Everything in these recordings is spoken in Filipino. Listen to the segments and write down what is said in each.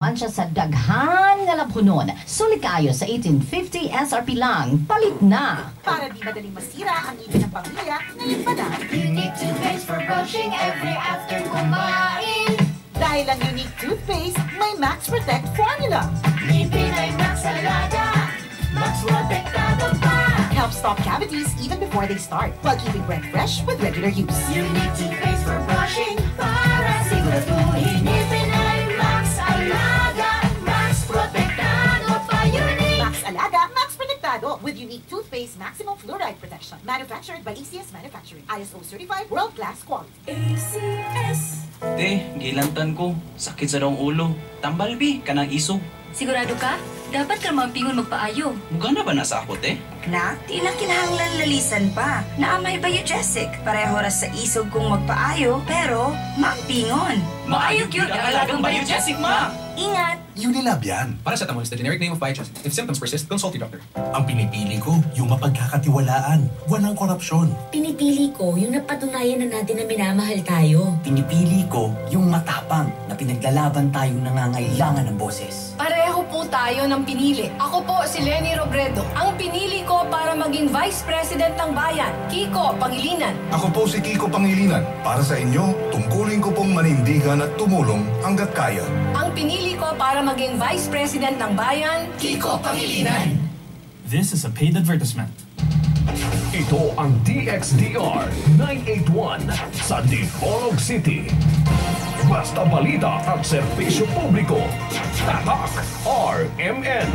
naman siya sa daghan nga labhunon. Sulit kayo sa 1850 SRP lang. Palit na! Para di madaling masira ang ibig ng pamilya, ngayon pa lang. Unique toothpaste for brushing every after kumain. Dahil ang unique toothpaste, may Max Protect formula. Ngipin ay Max Alaga, Max Protektado pa. Helps stop cavities even before they start, while keeping breath fresh with regular use. Unique toothpaste for brushing para siguraduhin ngipin ay Max Alaga, Max Protektado pa. Unique Max Alaga, Max Protectado with unique toothpaste maximum fluoride protection. Manufactured by ACS Manufacturing. ISO certified world-class quality. ACS. Gilantan ko. Sakit sa daong ulo. Tambalbi, kanang isog. Sigurado ka? Dapat ka mampingon magpaayo. Muga na ba nasa ako, te? Na, di na kinahanglan lalisan pa. Naamay Biogesic. Pareho ras sa isog kong magpaayo, pero mampingon. Maayog yun ang alagang Biogesic, ma! Ingat! Unilab yan. Paracetamol is the generic name of Biogesic. If symptoms persist, consult your doctor. Ang pinipili ko, yung mapagkakatiwalaan. Walang korupsyon. Pinipili ko yung napatunayan na natin na minamahal tayo. Pinipili ko yung matapang na pinaglalaban tayong nangangailangan ng boses. Pareho po tayo ng pinili. Ako po si Lenny Robredo. Ang pinili ko para maging Vice President ng Bayan, Kiko Pangilinan. Ako po si Kiko Pangilinan. Para sa inyo, tungkulin ko pong manindigan at tumulong hanggat kaya. Ang pinili ko para maging Vice President ng Bayan, Kiko Pangilinan. This is a paid advertisement. Ito ang DXDR 981 sa Dipolog City. Basta balita at serbisyo publiko. Tatak RMN.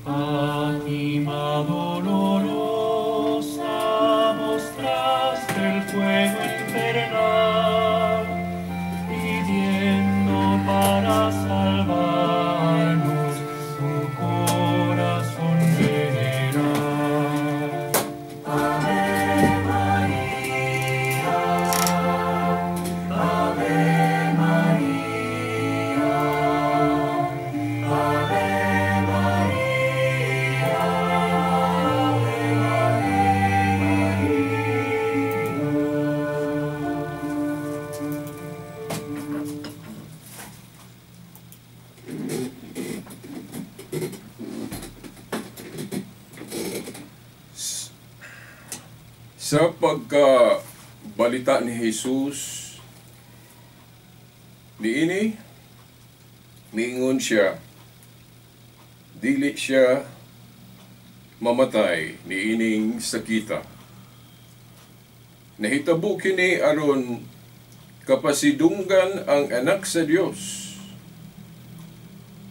Fátima dolorosa mostraste el fuego infernal, pidiendo para salvarnos un corazón general. Ave María, Ave María, Ave Sa pagkabalita ni Jesus, niini, miingon siya, dili siya mamatay niining sakita. Nahitabo kini aron kapasidunggan ang anak sa Dios.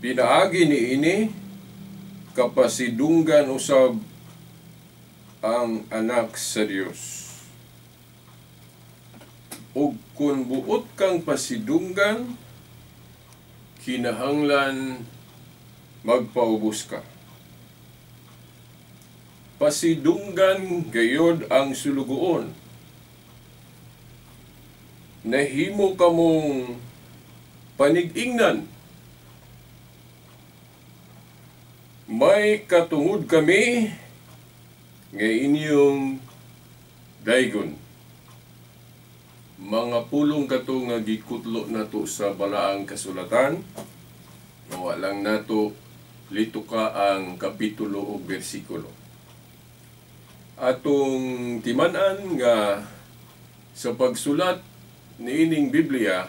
Pinaagi niini kapasidunggan usab ang anak sa Dios. Ug kung buot kang pasidunggan, kinahanglan magpaubos ka. Pasidunggan gayod ang sulugoon. Nahimo kamong panig-ingnan. May katungod kami nga inyong daygon. Mga pulong kato nga gikutlo nato sa balaang kasulatan, nawa lang nato lituka ang kapitulo o bersikulo. Atong timan-an nga sa pagsulat niining Biblia,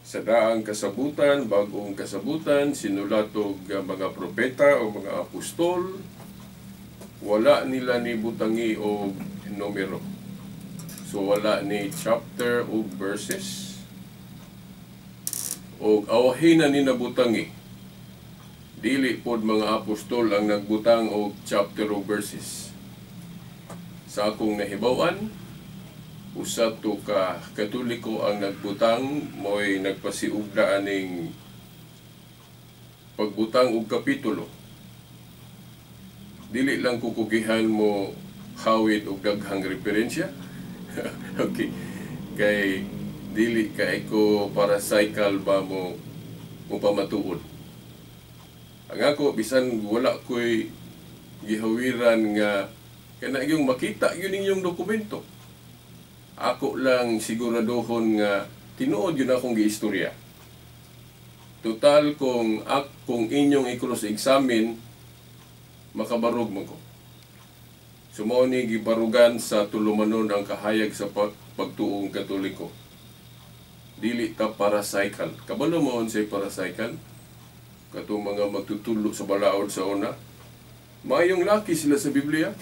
sa daang kasabutan, bagong kasabutan, sinulatog mga propeta o mga apostol, wala nila ni butangi o numero. So wala ni chapter o verses. O awahin na ni nabutangi. Dili pod mga apostol ang nagbutang og chapter o verses. Sa akong nahibawan, usa to ka Katoliko ang nagbutang, mo'y nagpasiugda aning pagbutang og kapitulo. Dili lang kukugihan mo hawid og daghang referensya. Okay. Kay dili kay ko para cycle ba mo pamatuod. Ang ako bisan wala ko'y gihawiran nga kana yung makita yun inyong dokumento. ako lang siguraduhon nga tinuod yun akong giistorya. Total kung inyong i-cross-examine, makabarog mo ko. Sumao ni gibarugan sa tulumanon ang kahayag sa pagtuong Katoliko. Dili ta paracycle. Kabalo mo unsay paracycle? Katong mga magtutulo sa balaod sa una. Maayong laki sila sa Biblia.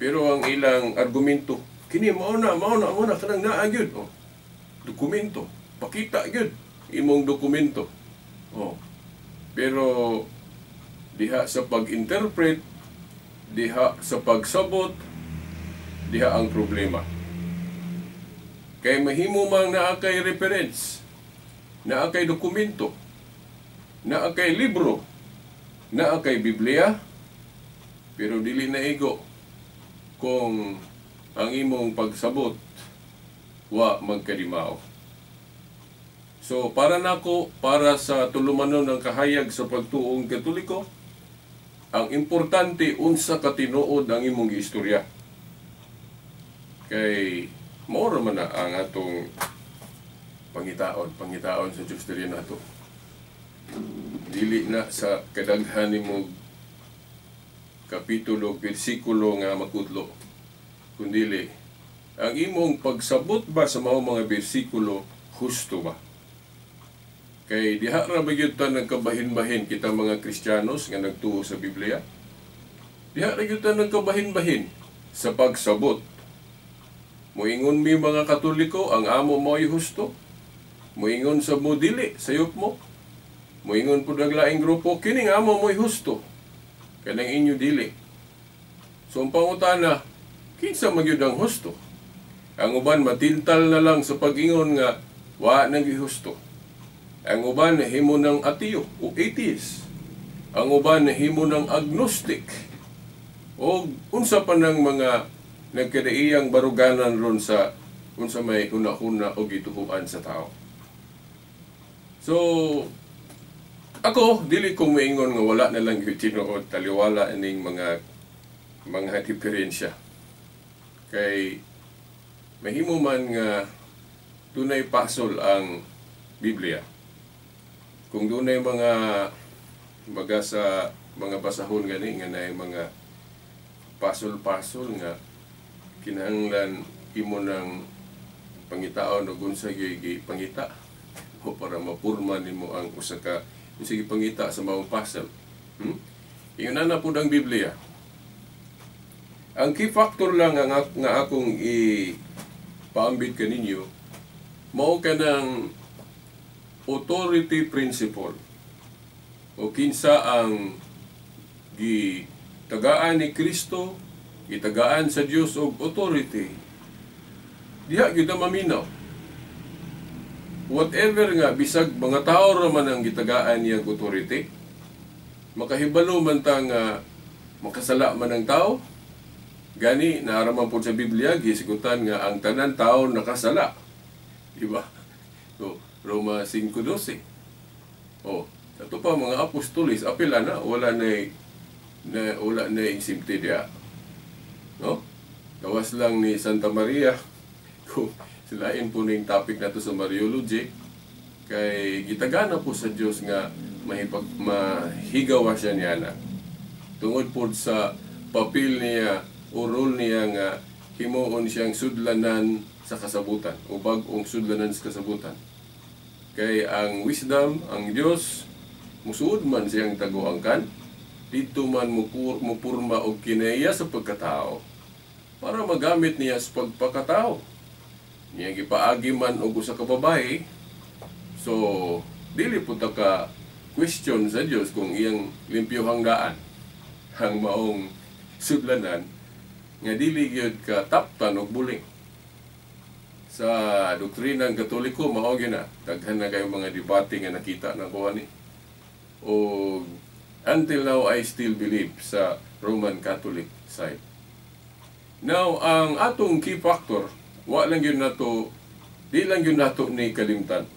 Pero ang ilang argumento, kini mauna kanang naa gyud. Oh. Dokumento, pakita gyud imong dokumento. Oh. Pero diha sa pag-interpret, diha sa pagsabot, diha ang problema. Kay mahimo mang naa kay reference, naa kay dokumento, naa kay libro, naa kay Biblia, pero dili na igo kung ang imong pagsabot wa magkadimao. So, para sa tulumanon ng kahayag sa pagtuong Katoliko, ang importante unsa ka tinuod ang imong giistorya. Kay mao man na ang atong pangitaon sa Dios diri nato. Dili na sa kadaghan nimo kapitulo, bersikulo nga makudlo, kundili ang imong pagsabot ba sa mga bersikulo husto ba? Kay diha ra ba gyud ta nagkabahin-bahin kita mga Kristiyanos nga nagtuo sa Biblia? Diha ra gyud ta nagkabahin-bahin sa pagsabot. Moingon mi mga Katoliko ang amo mo'y husto. Moingon sa mo dili sayop mo. Moingon pud ang laing grupo kining amo mo'y husto. Kanang inyo dili. So ang pangutana, kinsa magyud ang husto? Ang uban matintal na lang sa pag-ingon nga wa nang gihusto. Ang uban himo ng ateo o atheist. Ang uban himo ng agnostic. O unsa pa ng mga nagkadaiyang baruganan ron sa unsa may hunahuna o gituhuan sa tao. So, ako, dili ko maingon nga wala na lang yung tinuod taliwala ining mga diferensya. Kay mahimo man nga tunay pasol ang Biblia. Kung dunay mga baga sa mga basahon gani nga nay mga pasol-pasol nga kinahanglan imo ng pangitaon o unsa gyud pangita o para mapurma nimo ang usa ka sige pangita sa maong pasol. Ingon na pud ang Biblia. Ang key factor lang nga akong ipaambit kaninyo mao kanang authority principle o kinsa ang gitagaan ni Kristo, gitagaan sa Dios og authority. Diha gyud maminaw. Whatever nga bisag mga tao ra man ang gitagaan niya authority, makahibalo man ta nga makasala man ang tao. Gani naaraman po sa Biblia gisigutan nga ang tanan tao nakasala. Diba? So, Roma 5:12. Oh, ato pa mga apostolis apila na wala na isimti dia. No? Gawas lang ni Santa Maria kung silain po ning topic nato sa Mariology kay gitagana po sa Dios nga mahigawa siya niya na. Tungod po sa papel niya o role niya nga himuon siyang sudlanan sa kasabutan o bag-ong sudlanan sa kasabutan. Kay ang wisdom, ang Dios, musuod man siyang taguangkan, dito man mupurma og kinaya sa pagkatao para magamit niya sa pagpakatao. Niya gipaagi man og usa ka babae, so dili po ta ka question sa Dios kung iyang limpyuhang daan ang maong sudlanan nga dili gyud ka taptan og buling. Sa doktrinang Katoliko mao gyud na daghan na kay mga debate nga nakita na ko ani. O until now I still believe sa Roman Catholic side. Now ang atong key factor wa lang gyud nato di lang gyud nato ni kalimtan.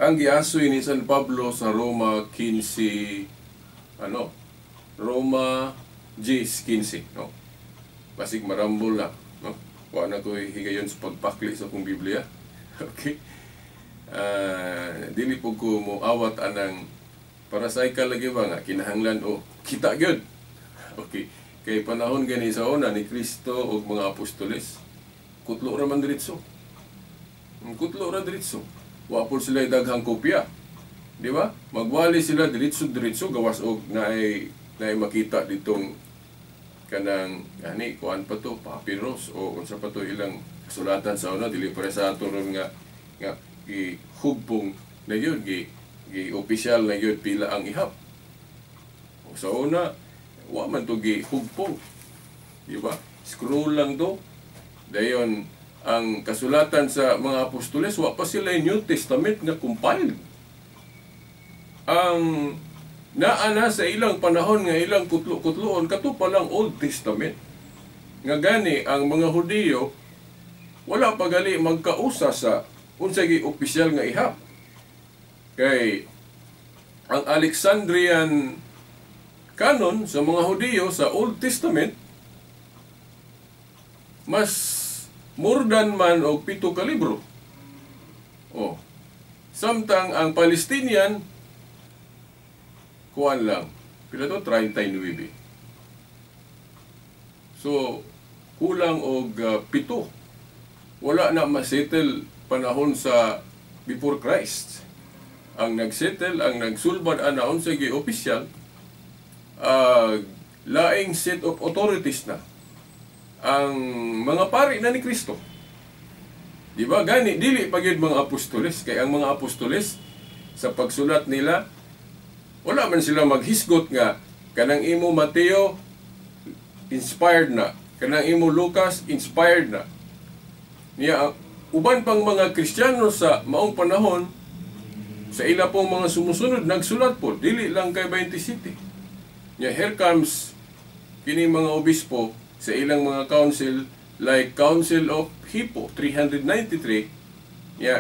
Ang giasoy ni San Pablo sa Roma 15 Roma 10:15 no. Basig marambol na no. kuha na ko higayon sa pagpakli sa akong Biblia. Okay? Dili po ko mo awat anang para sa ikalagi ba nga kinahanglan o kita gyud. Okay. Kay panahon gani sa una ni Kristo ug mga apostoles, kutlo ra man diretso. Kutlo ra diretso. Wa po sila daghang kopya. Di ba? Magwali sila diretso gawas og naay makita ditong kanang ani kuan pa to papyrus o unsa pa to ilang kasulatan sa una dili para sa ato ron nga gihugpong na yun opisyal na yun pila ang ihap. O sa una wa man to gihugpong, di ba? Scroll lang to. Dayon ang kasulatan sa mga apostoles wa pa sila New Testament nga compiled. Ang naana sa ilang panahon nga ilang kutlo-kutloon kato pa lang Old Testament. Nga gani ang mga Hudiyo wala pa gali magkausa sa unsay opisyal nga ihap. Kay ang Alexandrian canon sa mga Hudiyo sa Old Testament mas more than man og 7 ka libro. Oh. Samtang ang Palestinian kuan lang. Pila to 39. So kulang og 7. Wala na masettle panahon sa before Christ. Ang nagsettle, ang nagsulbad anaon sa gi-opisyal laing set of authorities na ang mga pari na ni Kristo. Di ba? Gani, dili pagyud mga apostoles. Kay ang mga apostoles, sa pagsulat nila, wala man sila maghisgot nga, kanang imo Mateo, inspired na. Kanang imo Lucas, inspired na. Niya, uban pang mga Kristiyano sa maong panahon, sa ila pong mga sumusunod, nagsulat po, dili lang kay 20 City. Niya, here comes kini mga obispo sa ilang mga council, like Council of Hippo, 393,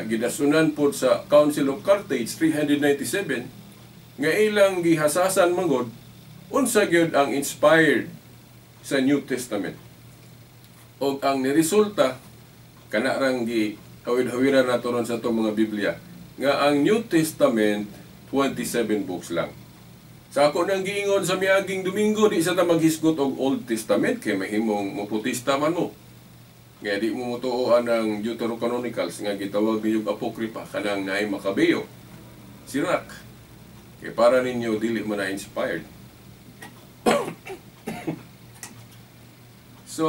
gidasunan po sa Council of Carthage, 397, nga ilang gihasasan manggod, unsa gyud ang inspired sa New Testament. O ang niresulta, kanarang hawid-hawiran nato ron sa itong mga Biblia, nga ang New Testament, 27 books lang. Sa ako nang giingon sa miaging Domingo, di sa ta maghisgot og Old Testament, kay mahimong muputista man mo. Nga di mo mutuoan ang Deuterocanonicals, nga gitawag ninyong Apokripa, kanang naay Makabeo, Sirach. Kaya para ninyo, dili man na-inspired. So,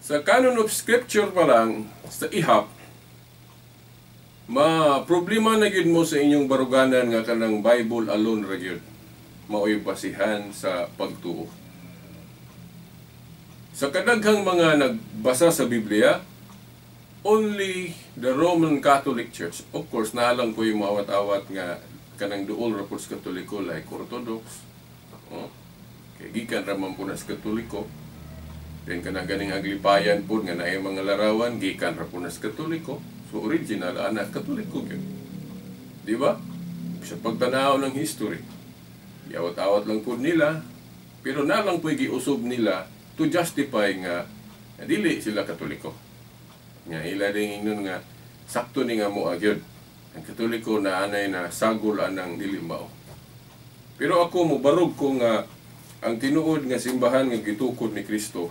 sa canon of scripture pa lang, sa ihap, problema na gyud mo sa inyong baruganan nga kanang Bible alone ra gyud mao'y basihan sa pagtuo. Sa kadaghang mga nagbasa sa Biblia, only the Roman Catholic Church, of course, naalang ko yung maawat-awat nga kanang duol ra pud sa Katoliko like Orthodox, kay gikan ra man pud sa Katoliko, then kanang ganing aglipayan pud nga naay mga larawan gikan ra pud sa Katoliko. So original anak Katoliko gyud. Di ba? Sa pagtanaw ng history, iawat-awat lang pud nila, pero nalang po giusog nila to justify nga dili sila Katoliko. Nga ila ring ingnon nga sakto ni nga mo agyod. Ang Katoliko na anay na sagol anang dili mao. Pero ako mobarog ko nga ang tinuod nga simbahan nga gitukod ni Kristo,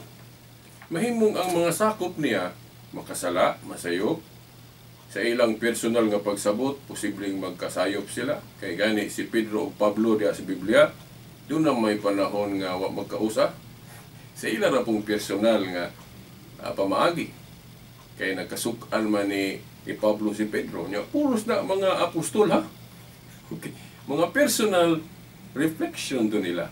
mahimong ang mga sakop niya makasala, masayop. Sa ilang personal nga pagsabot, posibleng magkasayop sila. Kay gani si Pedro o Pablo diya sa Biblia, doon na may panahon nga wa magkausa. Sa ila ra pong personal nga pamaagi. Kay nagkasukan man ni Pablo si Pedro. Nya puros na mga apostol ha. Okay. Mga personal reflection do nila.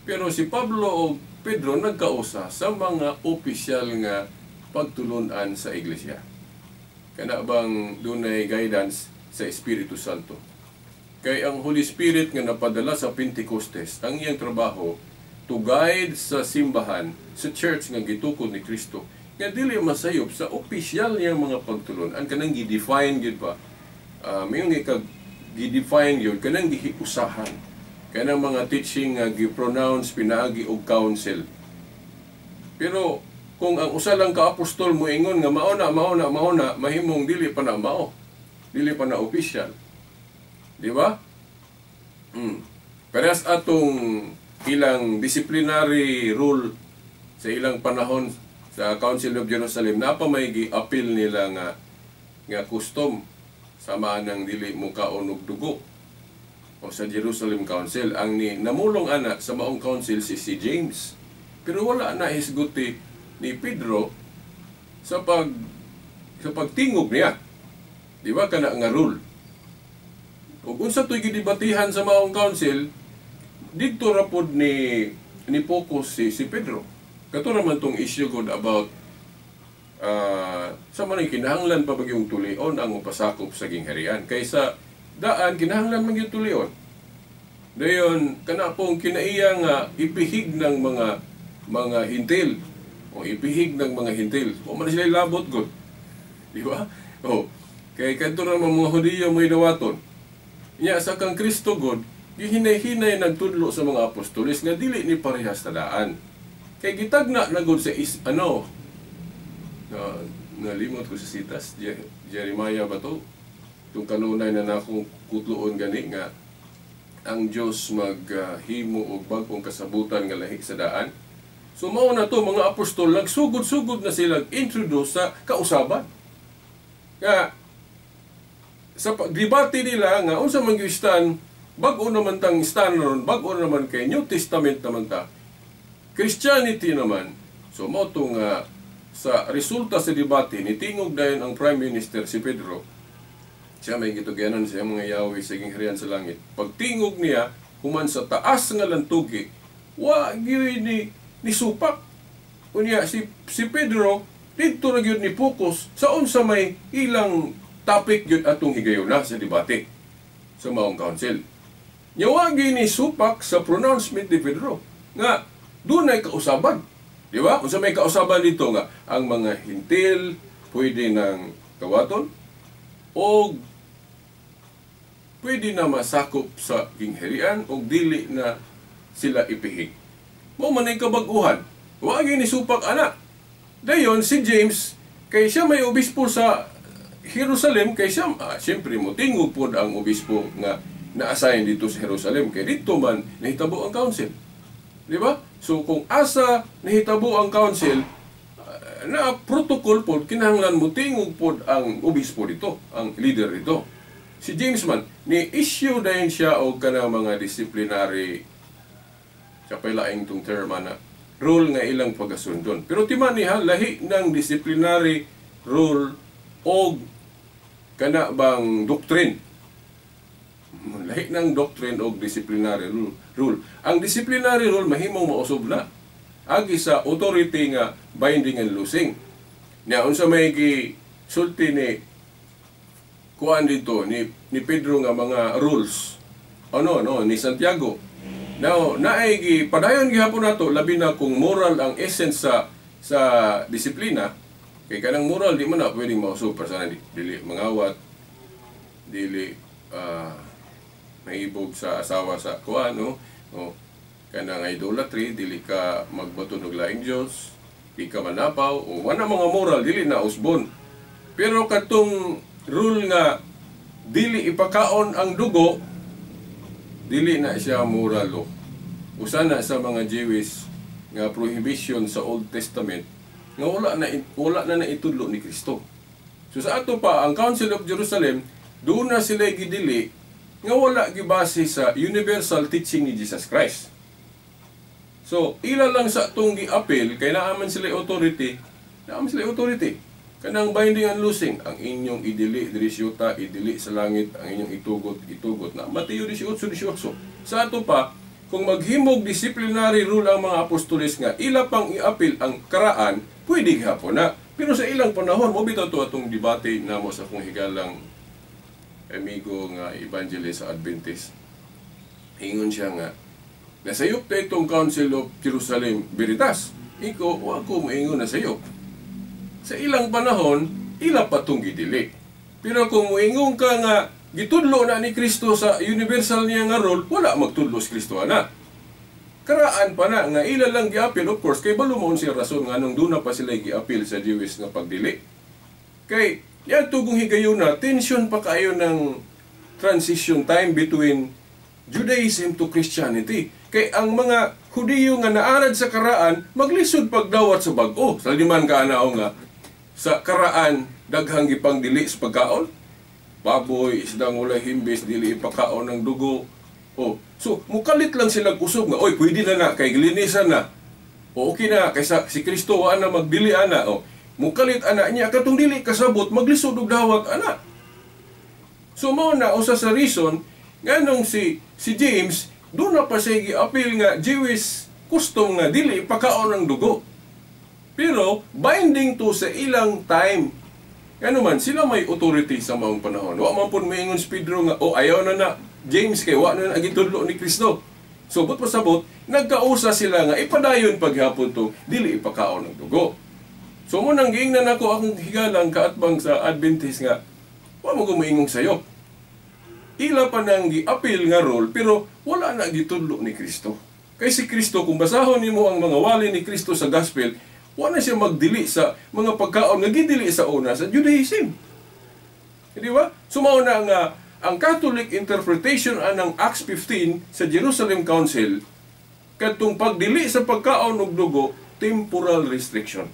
Pero si Pablo o Pedro nagkausa sa mga opisyal nga pagtulunan sa iglesia. Kana bang dunay guidance sa Espiritu Santo. Kay ang Holy Spirit nga napadala sa Pentecostes, ang iyang trabaho to guide sa simbahan, sa church nga gitukod ni Kristo, nga dili masayop sa opisyal niyang mga pagtulon. Ang kanang gi-define gyud pa. Mayong gi-define gyud kanang gihiusahan. Kanang mga teaching nga gi-pronounce pinaagi og council. Pero kung ang usa lang ka apostol mo ingon nga mauna, mahimong dili pa na mao. Dili pa na official. Di ba? Parehas atong ilang disciplinary rule sa ilang panahon sa Council of Jerusalem, napa may gi-appeal nila nga custom samaan ng dili mo kaon og dugo. O sa Jerusalem Council, ang namulong ana sa maong council si James. Pero wala na hisguti ni Pedro sa pagtingog niya. Di ba kana nga rule? Ug unsa to'y gidebatihan sa maong council, dito ra pod ni focus si Pedro. Kato naman tong issue good about sa manay kinahanglan pa bagyong tulion ang upasakop sa gingharian. Kaysa daan, kinahanglan man yung tulion. Dayon, kana pong kinaiya nga ipihig ng mga hintil. O ipihig ng mga hintil. O man sila labot good. Di ba? O, kay kanto naman mga Hudiyo may dawaton. Nya sa kang Kristo good, gihinay-hinay nagtudlo sa mga apostolis nga dili ni parehas na daan. Kay gitagna na gud sa nalimot ko sa sitas, Jeremiah ba to? Itong kanunay na nakong kutloon gani nga ang Diyos maghimo og bagong kasabutan nga lahi sa daan. So mao na to mga apostol nagsugod-sugod na sila introduce sa kausaban. Nga sa pagdebate nila nga unsa man gyud stand, bag-o naman tang stand ron, bag-o naman kay New Testament naman ta. Christianity naman. So mao to nga sa resulta sa debate nitingog dayon ang Prime Minister si Pedro. Siya may gituganan siya mga yawi sa gingharian sa langit. Pagtingog niya human sa taas nga lantugi, wa gyud ni supak. Unya si Pedro dito ra gyud ni focus sa unsa may ilang topic gyud atong higayuna sa debate sa maong council. Nya wa gyud ni supak sa pronouncement ni Pedro nga dunay kausaban. Di ba? Unsa may kausaban dito nga ang mga hintil pwede nang kawaton o pwede na masakop sa gingharian o dili na sila ipihig. Mo man ay kabag-uhan. Wa gyud ni supak ana. Dayon si James kay siya may obispo sa Jerusalem kay siya siyempre mo tingog pod ang obispo nga na-assign dito sa Jerusalem kay dito man nahitabo ang council. Di ba? So kung asa nahitabo ang council, na protocol pod kinahanglan mo tingog pod ang obispo dito, ang leader dito. Si James man ni issue dayon siya og kanang mga disciplinary kapay laing tong term na rule nga ilang pagasundon. Pero timan niya lahi ng disciplinary rule og kana bang doctrine. Lahi ng doctrine o disciplinary rule. Ang disciplinary rule mahimong mausob na. Agi sa authority nga binding and loosing. Nya unsa may gisulti ni kuan dito ni Pedro nga mga rules. Ni Santiago. Now, naay padayon gihapon nato labi na kung moral ang essence sa disiplina. Kay kanang moral di man na pwedeng mausob para dili mangawat, dili mahibog sa asawa sa kuan, no? O kanang idolatry, dili ka magbato og laing Dios, di ka manapaw, o wala mga moral dili na usbon. Pero katong rule nga dili ipakaon ang dugo, dili na siya moral law. Usa na sa mga Jewish nga prohibition sa Old Testament nga wala na naitudlo ni Kristo. So sa ato pa ang Council of Jerusalem, doon na sila gidili nga wala gibase sa universal teaching ni Jesus Christ. So, ila lang sa itong gi-appeal, kay naaman sila authority, kanang binding and loosing, ang inyong idili, dirisyuta, idili sa langit, ang inyong itugot na. Mateo 18:18. Sa ato pa, kung maghimog disciplinary rule ang mga apostoles nga, ila pang i-appeal ang karaan, pwede gihapon na. Pero sa ilang panahon, mo bitaw to atong debate na mo sa kung higalang amigo nga evangelist sa Adventist. Ingon siya nga, nasayop na itong Council of Jerusalem Veritas. Ako maingon na sayop. Sa ilang panahon, ila pa itong gidili. Pero kung maingon ka nga, gitudlo na ni Kristo sa universal niya nga role, wala magtudlo si Kristo na. karaan pa na nga ila lang giapil, of course kay balumon siya rason nga nung duna pa sila giapil sa Jewish nga pagdili. Kay yan tugong higayon na tension pa kayo ng transition time between Judaism to Christianity. Kay ang mga Hudiyo nga naarad sa karaan maglisod pagdawat sa bag-o. Sa liman ka anao nga sa karaan daghang gipang dili sa pagkaon. Baboy, isdang ulay himbis, dili ipakaon ng dugo. So mukalit lang sila usog nga, oy pwede na kay gilinisan na. Okay na kaysa si Kristo wa na magdili ana. Mukalit ana niya katong dili kasabot maglisod og dawat ana. So mao na usa sa reason nganong si James doon na pa siya gi-appeal nga Jewish custom nga dili pakaon ng dugo. Pero binding to sa ilang time. Ano man sila may authority sa maong panahon. Wa man pud moingon si Pedro nga ayaw na James kay wa na gitudlo ni Kristo. So but pasabot nagkausa sila nga ipadayon paghapon to dili ipakaon ng dugo. So mo nang giingnan ako akong higalang kaatbang sa Adventist nga wa mo gumoingong sayo. Ila pa nang gi-appeal nga role pero wala na gitudlo ni Kristo. Kay si Kristo kung basahon nimo ang mga wali ni Kristo sa gospel, wala siya magdili sa mga pagkaon nga gidili sa una sa Judaism. Di ba? Sumao na nga ang Catholic interpretation anang Acts 15 sa Jerusalem Council kadtong pagdili sa pagkaon og dugo temporal restriction.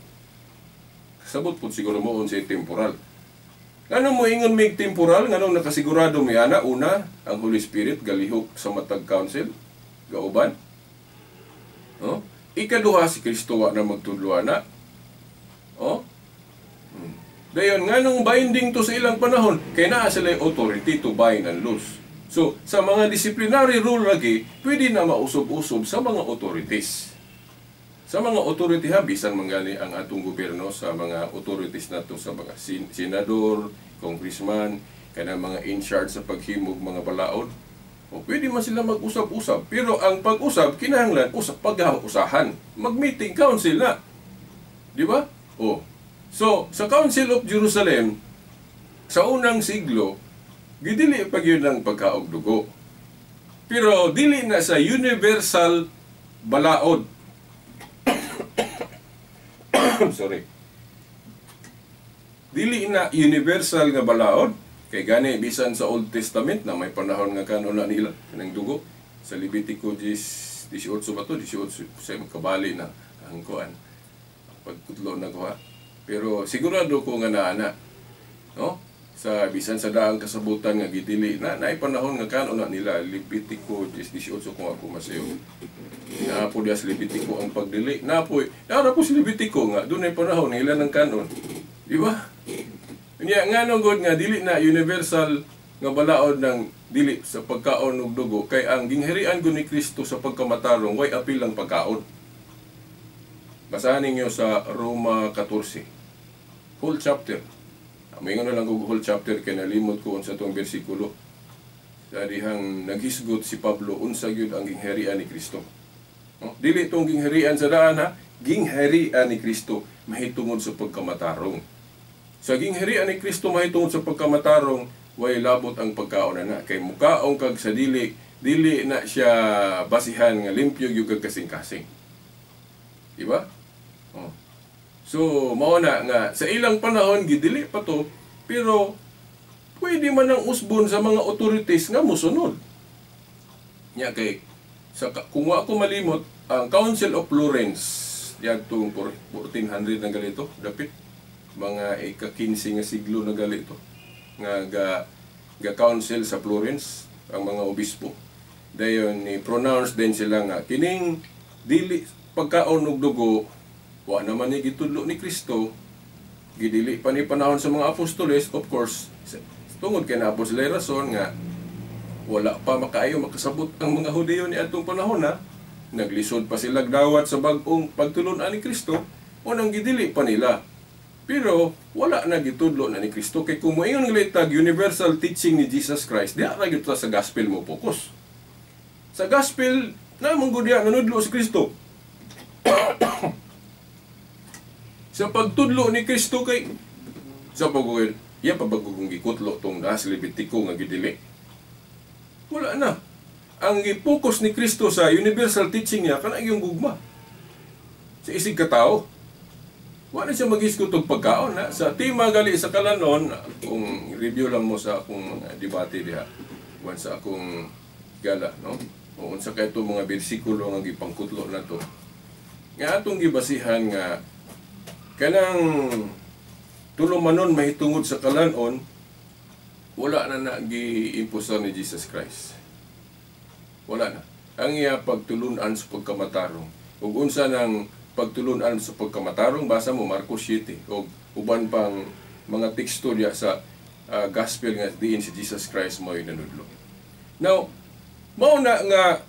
Sabot pud siguro mo unsay temporal. Ngano mo ingon may temporal nganong nakasigurado mi ana una ang Holy Spirit galihok sa matag council gauban. Ikaduha si Kristo wa na magtudlo ana. Dayon nganong binding to sa ilang panahon kay naa sila authority to bind and loose. So sa mga disciplinary rule lagi pwede na mausob-usob sa mga authorities. Sa mga authority bisan mangani ang atong gobyerno sa mga authorities nato sa mga senador, congressman, kana mga in charge sa paghimog mga balaod. Pwede man sila mag-usap-usap, pero ang pag-usap kinahanglan usap pag-usahan, mag-meeting council na. Di ba? So sa Council of Jerusalem sa unang siglo gidili pa gyud ang pagkaog dugo. Pero dili na sa universal balaod. Sorry. Dili na universal nga balaod kay gani bisan sa Old Testament na may panahon nga kanon na nila kanang dugo sa Levitico 18 ba to 18 sa makabali na ang kuan pagkutlo na kuha. Pero sigurado ko nga naana sa bisan sa daang kasabutan nga gidili na naay panahon nga kanon na nila Levitico 18 kung ako masayo. Napo dias Levitico ang pagdili. Napo si Levitico nga dunay panahon nga ilan ang kanon. Di ba? Nya nganong god nga dili na universal nga balaod ng dili sa pagkaon ug dugo kay ang gingharian gud ni Kristo sa pagkamatarong way apil ang pagkaon. Basahan ninyo sa Roma 14. Whole chapter. Amingon na lang og whole chapter kay nalimot ko unsa tong bersikulo. Sa dihang naghisgot si Pablo unsa gyud ang gingharian ni Kristo. Dili tong gingharian sa daan gingharian ni Kristo mahitungod sa pagkamatarong. Sa gingharian ni Kristo mahitungod sa pagkamatarong way labot ang pagkaon na kay mukaong kag sa dili na siya basihan nga limpyo gyud kag kasing-kasing. Di ba? So mao na nga sa ilang panahon gidili pa to pero pwede man ang usbon sa mga authorities nga mosunod. Nya kay kung ako malimot, ang Council of Florence, yagtong 1400 na galito, dapit, mga ika-15 nga siglo na galito, nga ga-council sa Florence, ang mga obispo. Dayon, ni-pronounce din sila nga, kining dili pagkaon og dugo, wa naman ni gitudlo ni Kristo, gidili pa ni panahon sa mga apostoles, of course, tungod kay napo sila rason nga, wala pa makaayo makasabot ang mga Hudiyo ni atong panahon naglisod pa sila dawat sa bag-ong pagtulon-an ni Kristo o nang gidili pa nila. Pero wala na gitudlo na ni Kristo kay kung moingon nga tag universal teaching ni Jesus Christ, diha ra gyud sa gospel mo focus. Sa gospel namong gud diha nanudlo si Kristo. Sa pagtudlo ni Kristo kay sa pagugol, iya pa bagong gikutlo tong Levitico nga gidili. Wala na. ang ipokus ni Kristo sa universal teaching niya, kanang yung gugma. Sa isig katao. Wala siya mag-isgot og pagkaon. Ha? Sa tema gali sa kalanon, kung review lang mo sa akong mga debate diha, sa akong gala, no? O unsa kay ito mga bersikulo nga gipangkutlo na to. Nga atong gibasihan nga kanang tulumanon mahitungod sa kalanon, wala na gi-imposa ni Jesus Christ. Wala na. Ang iya pagtulunan sa pagkamatarong. Ug unsa nang pagtulunan sa pagkamatarong, basa mo Marcos 7 o uban pang mga teksto diya sa gospel nga diin si Jesus Christ mo'y nanudlo. Now, mauna nga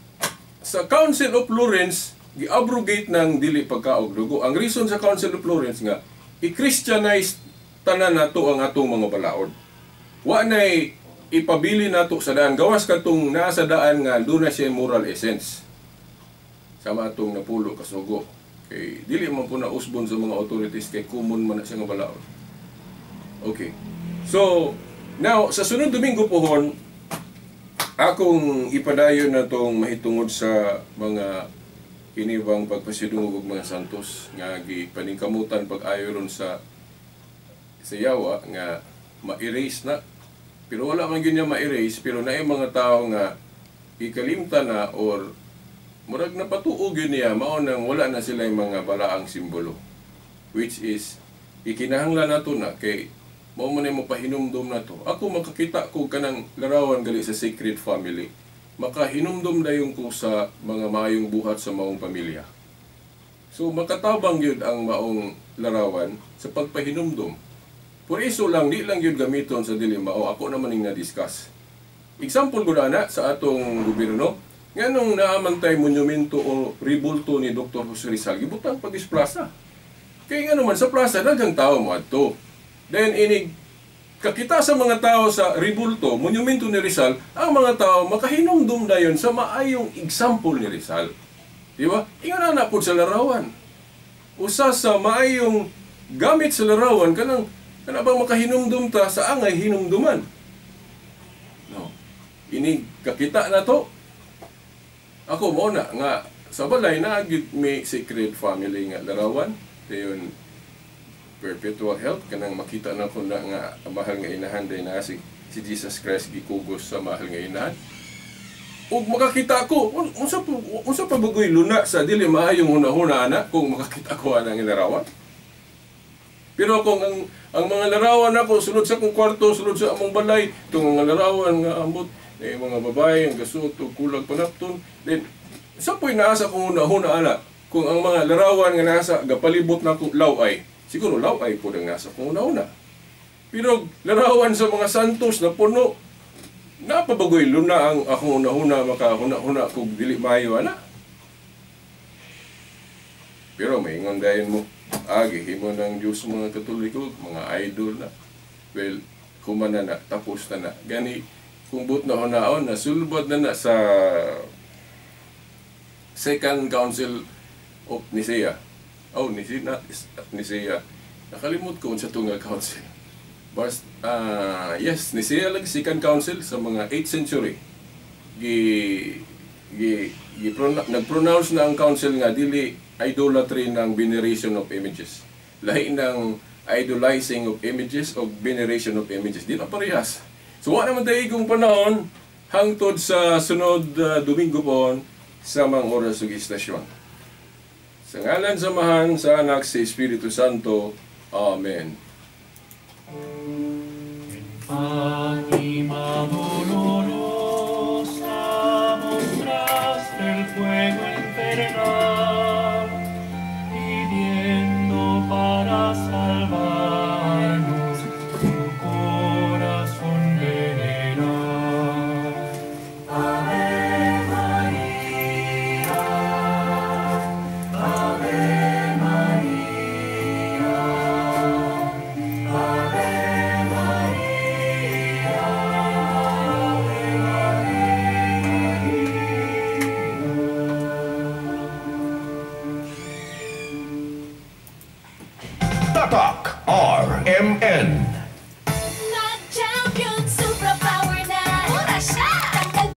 sa Council of Florence gi-abrogate ng dili pagkaog dugo. Ang reason sa Council of Florence nga i-Christianize tanan nato ang atong mga balaod. Wa nay ipabili nato sa daan gawas katong naa sa daan nga doon na siya moral essence. Sama atong napulo kasugo. Kay dili man po na usbon sa mga authorities kay common man na siya nga balaod. Okay. So, now sa sunod Domingo pohon akong ipadayon na tong mahitungod sa mga kinibang pagpasidungog og mga santos nga gipaningkamutan pag-ayo ron sa Yawa nga ma-erase na. Pero wala man gyud niya ma-erase, pero naay mga tao nga ikalimtan na or murag napatuog yun niya, mao nang wala na sila yung mga balaang simbolo. Which is ikinahanglan nato na kay mao man mo pahinumdom na to. Ako makakita ko kanang larawan gali sa Sacred Family. Makahinumdom dayon ko sa mga maayong buhat sa maong pamilya. So makatabang yun ang maong larawan sa pagpahinumdom. Por iso lang, di lang yun gamiton sa dili mao. Ako naman yung na-discuss. Example ko na sa atong gobyerno, nga nung naamantay monumento o ribulto ni Dr. Jose Rizal, gibutang pag-isplaza. Kaya nga naman sa plaza, daghang tao mo adto. Then inig kakita sa mga tao sa ribulto, monumento ni Rizal, ang mga tao makahinumdum dayon sa maayong example ni Rizal. Di ba? Ingon na po sa larawan. Usa sa maayong gamit sa larawan kanang bang makahinumdum ta sa angay hinumduman. No. Ini kakita na to. Ako mo na nga sa balay na may Sacred Family nga larawan. Dayon perpetual health kanang makita na ko na nga mahal nga inahan day na si Jesus Christ gikugos sa mahal nga inahan. Ug makakita ko unsa pa bagoy luna sa dili maayong hunahuna ana kung makakita ko anang larawan. Pero kung ang mga larawan ako sulod sa akong kwarto, sulod sa among balay, itong mga larawan nga ambot mga babae ang gasuot o kulag panapton, then sa po'y naasa kung hunahuna ana kung ang mga larawan nga nasa gapalibot na ko laway. Siguro laway po nang nasa kung una. Pero larawan sa mga santos na puno, napabagoy luna ang akong una-una makahuna-huna kung dili maayo ana. Pero may ingon dayon mo, himo ng Diyos mga Katoliko, mga idol na. Well, kumana na, tapos na na. Gani, kung but na hunaon, nasulbad na sa Second Council of Nicaea. Nicaea. Nakalimot ko sa tunga council. But, yes, Nicaea lang Second Council sa mga 8th century. Nag-pronounce na ang council nga dili idolatry ng veneration of images. Lahi ng idolizing of images o veneration of images. Di na parehas. So, wala naman tayo kung panahon hangtod sa sunod Domingo po sa mga oras ng istasyon. Sa ngalan samahan sa anak sa Espiritu Santo. Amen. El fuego infernal, pidiendo para salvarnos tu corazón venerar. Ave María, Ave María, Ave María, Ave María. Tatak RMN